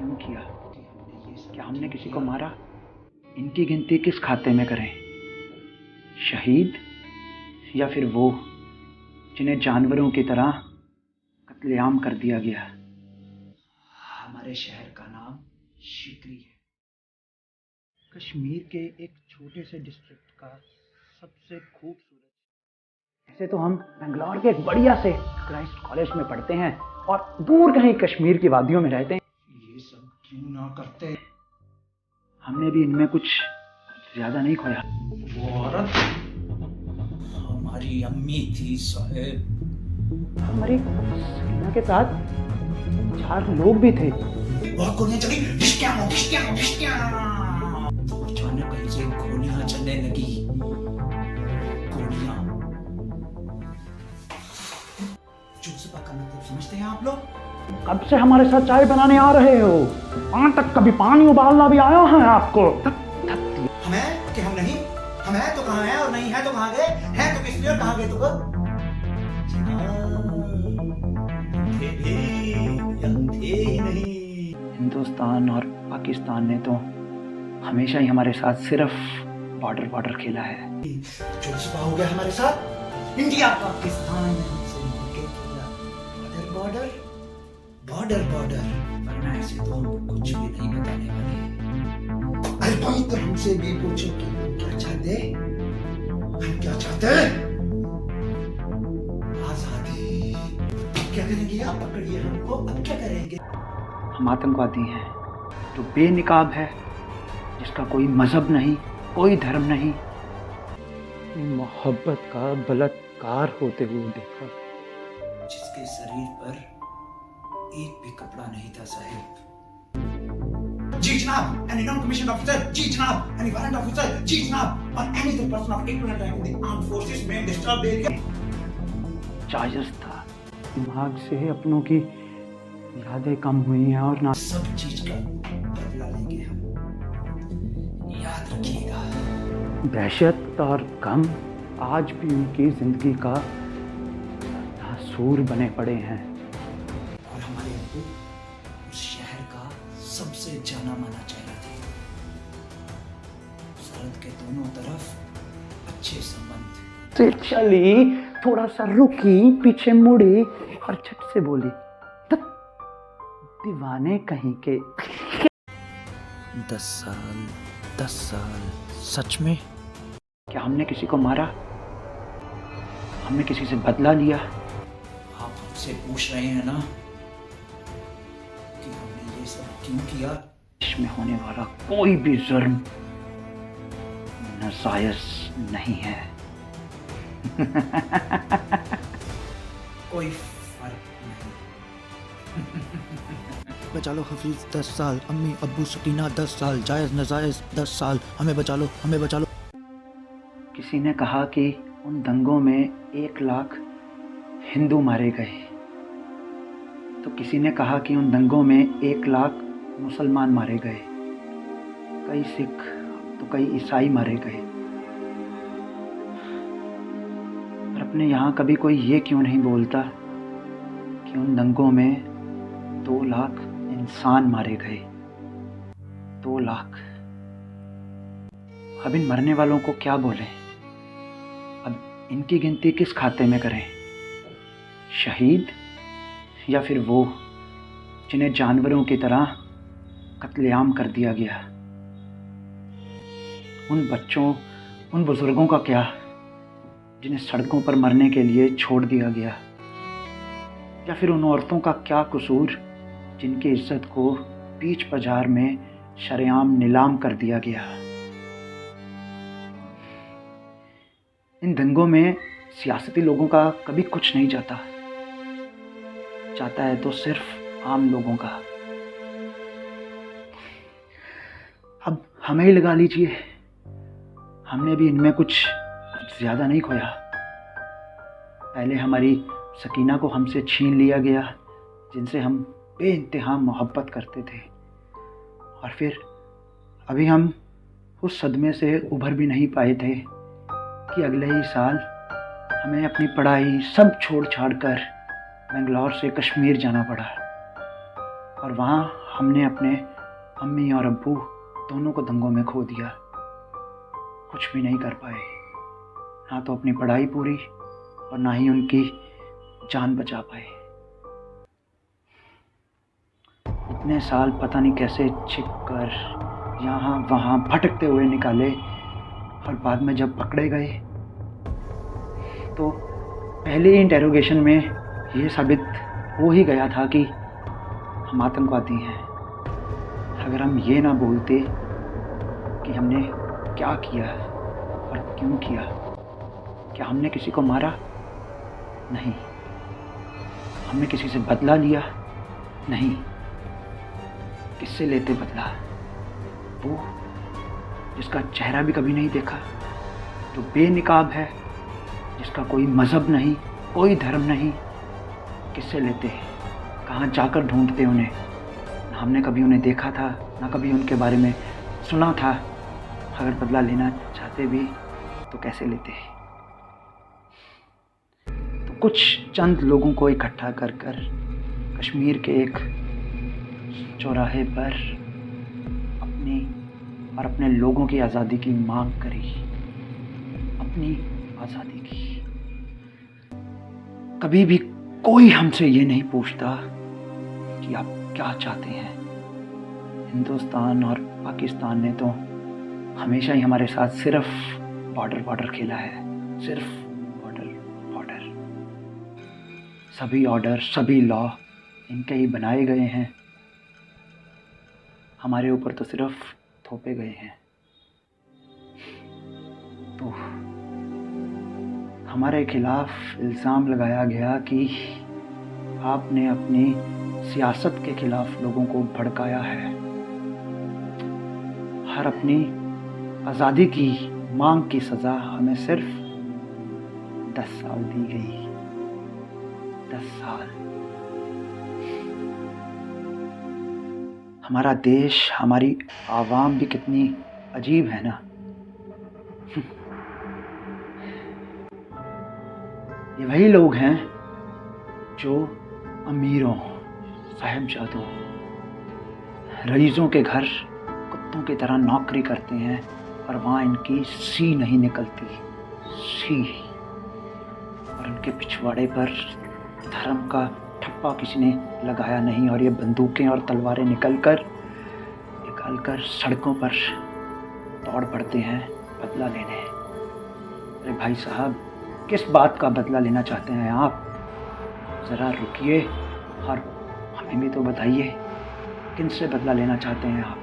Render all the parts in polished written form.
क्यों किया? क्या हमने किसी को मारा? इनकी गिनती किस खाते में करें? शहीद या फिर वो जिन्हें जानवरों की तरह कत्लेआम कर दिया गया? हमारे शहर का नाम शिकरी है, कश्मीर के एक छोटे से डिस्ट्रिक्ट का सबसे खूबसूरत। ऐसे तो हम बेंगलोर के एक बढ़िया से क्राइस्ट कॉलेज में पढ़ते हैं और दूर कहीं कश्मीर की वादियों में रहते हैं। ये सब क्यों ना करते? हमने भी इनमें कुछ ज्यादा नहीं खोया। वो औरत हमारी अम्मी थी साहेब। हमारी सकीना के साथ 4 लोग भी थे। वह गोलियां चली, अचानक कहीं से गोलियां चलने लगी। गोलियां जुज़्बा का मतलब समझते हैं आप लोग? कब से हमारे साथ चाय बनाने आ रहे हो? वहां तक कभी पानी उबालना भी आया है आपको? हमें कि हम नहीं? हम हैं तो कहाँ हैं और नहीं है तो कहाँ गए? हैं तो किस लिए और कहाँ गए तो कब? थे ही नहीं। हिंदुस्तान और पाकिस्तान ने तो हमेशा ही हमारे साथ सिर्फ बॉर्डर खेला है। जुज़्बा हो गया हमारे साथ। इंडिया पाकिस्तान ने हमसे मिलके किया बॉर्डर। वरना ऐसे तो हम कुछ भी नहीं बताने वाले। अल्बानी तो हमसे भी पूछो कि हम क्या चाहते? हम क्या चाहते? आजादी। अब क्या करेंगे? आप पकड़िए हमको, अब क्या करेंगे? हम आतंकवादी हैं जो बेनिकाब है, जिसका कोई मजहब नहीं, कोई धर्म नहीं। मोहब्बत का बलात्कार होते हुए देखा। जिसके शरीर पर एक भी कपड़ा नहीं था साहिब। जी जनाब, any non-commissioned officer, जी जनाब, any warrant officer, जी जनाब, or any other person of equivalent rank in the armed forces may disturb the area. जायज था। दिमाग से अपनों की यादें कम हुई हैं और ना सब चीज का बदला लेंगे हम, याद रखिएगा। दहशत और गम आज भी उनकी जिंदगी का नासूर बने पड़े हैं। और हमारे अब्बू उस शहर का सबसे जाना माना चेहरा थे। सरहद के दोनों तरफ अच्छे संबंध। से चली, थोड़ा सा रुकी, पीछे मुड़ी और झट से बोली, दीवाने कहीं के। 10 साल सच में? क्या हमने किसी को मारा? हमने किसी से बदला लिया? आप हमसे पूछ रहे हैं ना कि हमने ये सब क्यों किया? देश में होने वाला कोई भी जुर्म नाजायज नहीं है। कोई फर्क नहीं। बचा लो हफीज 10 साल, अम्मी अब्बू सकीना 10 साल, जायज़ नजायज़ 10 साल, हमें बचा लो। किसी ने कहा कि उन दंगों में 1 लाख हिंदू मारे गए, तो किसी ने कहा कि उन दंगों में 1 लाख मुसलमान मारे गए, कई सिख तो कई ईसाई मारे गए। पर अपने यहाँ कभी कोई ये क्यों नहीं बोलता कि उन दंगों में 2 लाख इंसान मारे गए? 2 लाख। अब इन मरने वालों को क्या बोलें? अब इनकी गिनती किस खाते में करें? शहीद या फिर वो जिन्हें जानवरों की तरह कत्लेआम कर दिया गया? उन बच्चों, उन बुजुर्गों का क्या, जिन्हें सड़कों पर मरने के लिए छोड़ दिया गया? या फिर उन औरतों का क्या कसूर जिनकी इज्जत को बीच बाजार में शरेआम नीलाम कर दिया गया? इन दंगों में सियासती लोगों का कभी कुछ नहीं जाता है तो सिर्फ आम लोगों का। अब हमें ही लगा लीजिए, हमने भी इनमें कुछ ज़्यादा नहीं खोया। पहले हमारी सकीना को हमसे छीन लिया गया, जिनसे हम बेइंतहा मोहब्बत करते थे, और फिर अभी हम उस सदमे से उभर भी नहीं पाए थे कि अगले ही साल हमें अपनी पढ़ाई सब छोड़ छाड़ कर बेंगलोर से कश्मीर जाना पड़ा, और वहाँ हमने अपने अम्मी और अब्बू दोनों को दंगों में खो दिया। कुछ भी नहीं कर पाए, ना तो अपनी पढ़ाई पूरी और ना ही उनकी जान बचा पाए। इतने साल पता नहीं कैसे छिप कर यहाँ वहाँ भटकते हुए निकाले, और बाद में जब पकड़े गए तो पहले इंटेरोगेशन में ये साबित हो ही गया था कि हम आतंकवादी हैं। अगर हम ये ना बोलते कि हमने क्या किया और क्यों किया, क्या हमने किसी को मारा? नहीं। हमने किसी से बदला लिया? नहीं। किससे लेते बदला? वो जिसका चेहरा भी कभी नहीं देखा, जो बेनिकाब है, जिसका कोई मज़हब नहीं, कोई धर्म नहीं। किससे लेते? कहाँ जाकर ढूंढते उन्हें? ना हमने कभी उन्हें देखा था, ना कभी उनके बारे में सुना था। अगर बदला लेना चाहते भी तो कैसे लेते? तो कुछ चंद लोगों को इकट्ठा कर कश्मीर के एक चौराहे पर अपनी और अपने लोगों की आज़ादी की मांग करी। अपनी आज़ादी की। कभी भी कोई हमसे ये नहीं पूछता कि आप क्या चाहते हैं। हिंदुस्तान और पाकिस्तान ने तो हमेशा ही हमारे साथ सिर्फ बॉर्डर खेला है, सिर्फ बॉर्डर। सभी ऑर्डर, सभी लॉ इनके ही बनाए गए हैं, हमारे ऊपर तो सिर्फ थोपे गए हैं। तो हमारे खिलाफ इल्ज़ाम लगाया गया कि आपने अपनी सियासत के खिलाफ लोगों को भड़काया है। हर अपनी आज़ादी की मांग की सज़ा हमें सिर्फ 10 साल दी गई। 10 साल। हमारा देश, हमारी आवाम भी कितनी अजीब है ना। ये वही लोग हैं जो अमीरों, साहिबजादों, रईसों के घर कुत्तों की तरह नौकरी करते हैं और वहाँ इनकी सी नहीं निकलती, सी। और उनके पिछवाड़े पर धर्म का ठप्पा किसी ने लगाया नहीं, और ये बंदूकें और तलवारें निकाल कर सड़कों पर दौड़ पड़ते हैं बदला लेने। अरे भाई साहब, किस बात का बदला लेना चाहते हैं आप? ज़रा रुकिए और हमें भी तो बताइए, किन से बदला लेना चाहते हैं आप?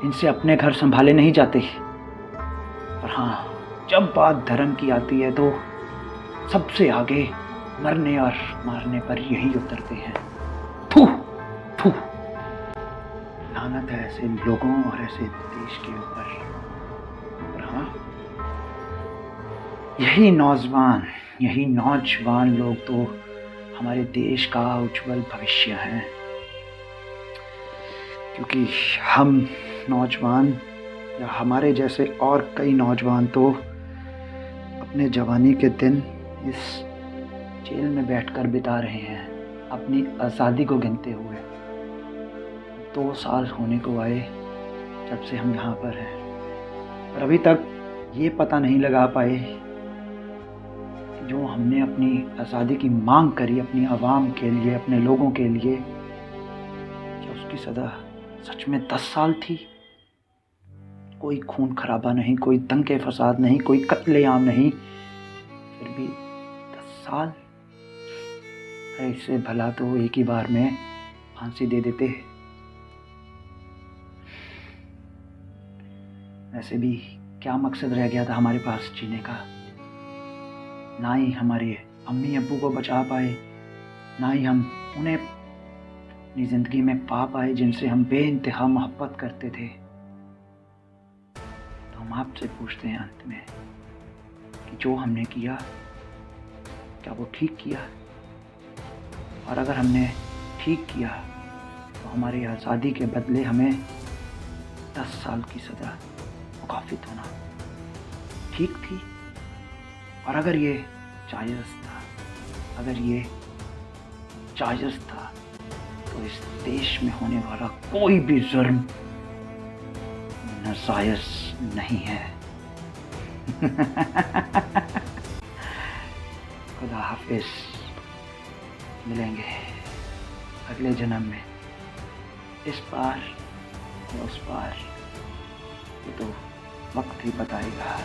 इनसे अपने घर संभाले नहीं जाते। पर हाँ, जब बात धर्म की आती है तो सबसे आगे मरने और मारने पर यही उतरते हैं। थू थू। लानत है ऐसे लोगों और ऐसे देश के ऊपर। और हाँ, यही नौजवान लोग तो हमारे देश का उज्जवल भविष्य हैं। क्योंकि हम नौजवान या हमारे जैसे और कई नौजवान तो अपने जवानी के दिन इस जेल में बैठकर बिता रहे हैं, अपनी आज़ादी को गिनते हुए। 2 साल होने को आए जब से हम यहाँ पर हैं, और अभी तक ये पता नहीं लगा पाए कि जो हमने अपनी आज़ादी की मांग करी अपनी आवाम के लिए, अपने लोगों के लिए, क्या उसकी सज़ा सच में 10 साल थी? कोई खून खराबा नहीं, कोई दंगे फसाद नहीं, कोई कत्लेआम नहीं, फिर भी 10 साल। ऐसे भला तो एक ही बार में फांसी दे देते। वैसे भी क्या मकसद रह गया था हमारे पास जीने का? ना ही हमारे अम्मी अब्बू को बचा पाए, ना ही हम उन्हें अपनी ज़िंदगी में पा पाए जिनसे हम बेइंतहा मोहब्बत करते थे। तो हम आपसे पूछते हैं अंत में कि जो हमने किया, क्या वो ठीक किया? और अगर हमने ठीक किया तो हमारी आज़ादी के बदले हमें 10 साल की सज़ा मुकाफ़ित होना ठीक थी? और अगर ये जायज़ था, तो इस देश में होने वाला कोई भी जुर्म नाजायज नहीं है। खुदा हाफिज, मिलेंगे अगले जन्म में, इस पार या उस पार, ये तो वक्त ही बताएगा।